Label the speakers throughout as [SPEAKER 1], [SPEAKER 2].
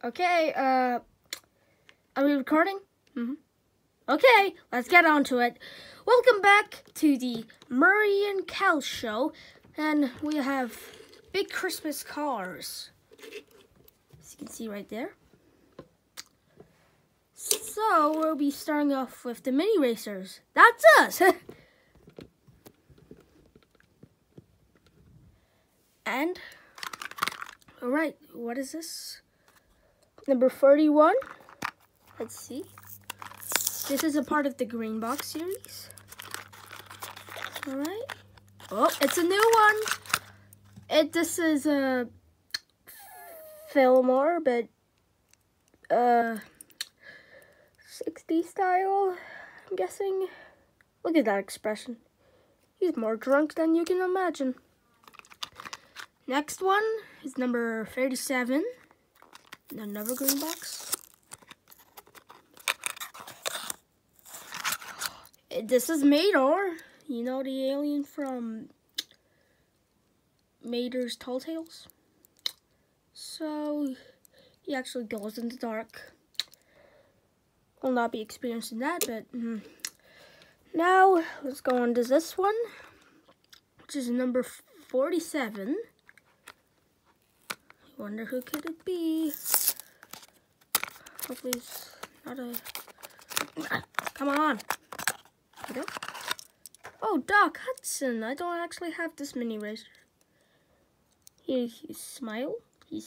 [SPEAKER 1] Okay, are we recording? Okay, let's get on to it. Welcome back to the Murray and Cal show, and we have big Christmas cars, as you can see right there. So, we'll be starting off with the mini racers. That's us! And, alright, what is this? Number 31. Let's see. This is a part of the Green Box series. Alright. Oh, it's a new one. This is a Fillmore, but 60s style, I'm guessing. Look at that expression. He's more drunk than you can imagine. Next one is number 37. Another Green Box. This is Mater. You know the alien from Mater's Tall Tales? So, he actually goes in the dark. Will not be experiencing that, but now let's go on to this one, which is number 47. I wonder who could it be? Hopefully it's not a... Come on. Okay. Oh, Doc Hudson. I don't actually have this mini racer. He's smiling. He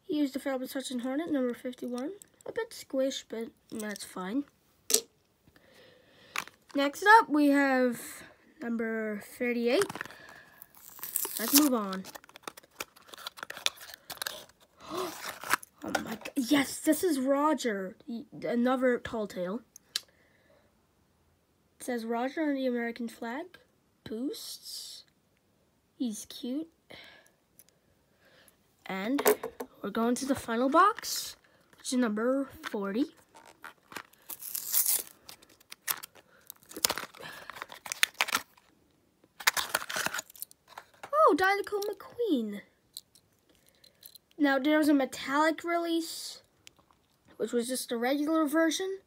[SPEAKER 1] used the Feral Sergeant Hornet, number 51. A bit squished, but that's fine. Next up, we have number 38. Let's move on. Oh my god. Yes, this is Roger. Another Tall Tale. It says Roger on the American flag. Boosts. He's cute. And we're going to the final box, which is number 40. Oh, Dinoco McQueen. Now, there was a metallic release, which was just a regular version.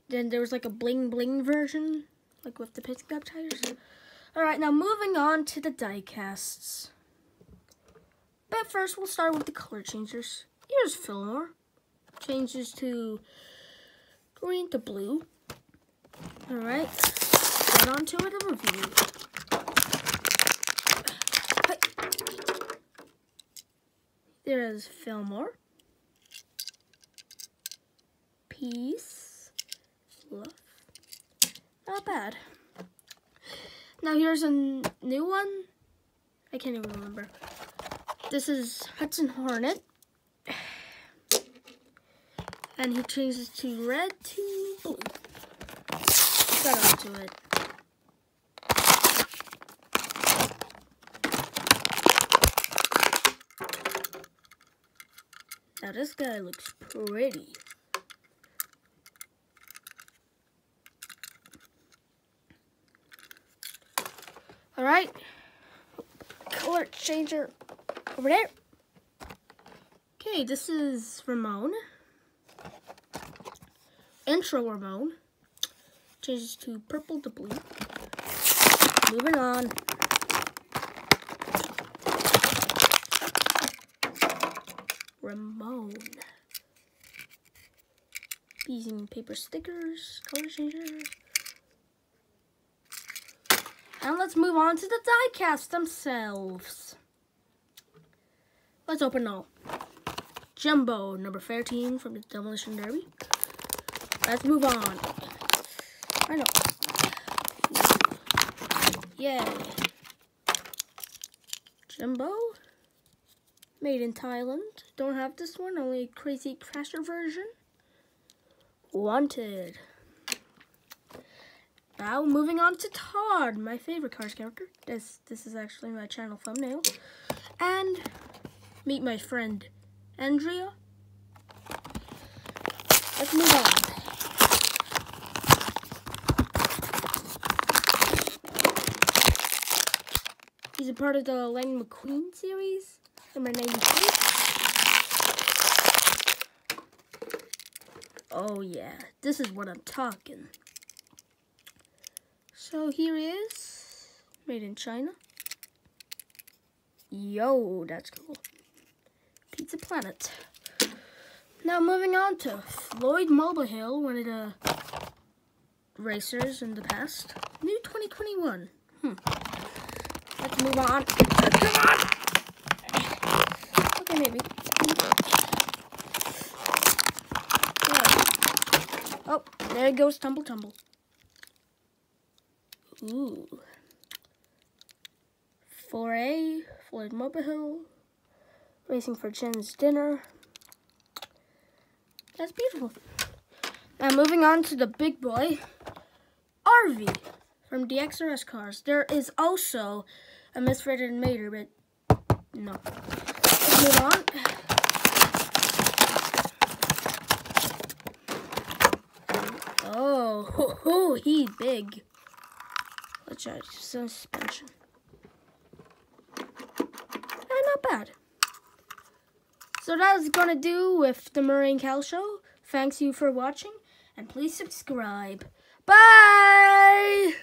[SPEAKER 1] Then there was like a bling bling version, like with the pickup tires. Alright, now moving on to the diecasts. But first, we'll start with the color changers. Here's Fillmore. Changes to green to blue. Alright, get on to it, a review. There is Fillmore. Peace. Love. Not bad. Now here's a new one. I can't even remember. This is Hudson Hornet. And he changes to red to blue. Get on to it. Now this guy looks pretty. Alright. Color changer over there. Okay, this is Ramon. Intro Ramon. Changes to purple to blue. Moving on. Ramon. Using paper stickers, color changers. And let's move on to the diecast themselves. Let's open all. Jumbo, number 13 from the Demolition Derby. Let's move on. I know. Yay. Jumbo. Made in Thailand. Don't have this one, only Crazy Crasher version. Wanted. Now moving on to Todd, my favorite Cars character. This is actually my channel thumbnail. And meet my friend Andrea. Let's move on. He's a part of the Lightning McQueen series. Number 93. Oh yeah, this is what I'm talking. So here he is, made in China. Yo, that's cool. Pizza Planet. Now moving on to Floyd Mulvihill, one of the racers in the past. New 2021. Let's move on. Come on! Okay, maybe. Yeah. Oh, there it goes, tumble, tumble. Ooh. 4A, Floyd Mulvihill, racing for Jen's dinner. That's beautiful. Now moving on to the big boy, RV from DXRS Cars. There is also a misrated Mater, but no. Let's move on. Oh, he's big. Let's try suspension. Not bad. So that's gonna do with the Murray and Cal show. Thanks you for watching, and please subscribe. Bye!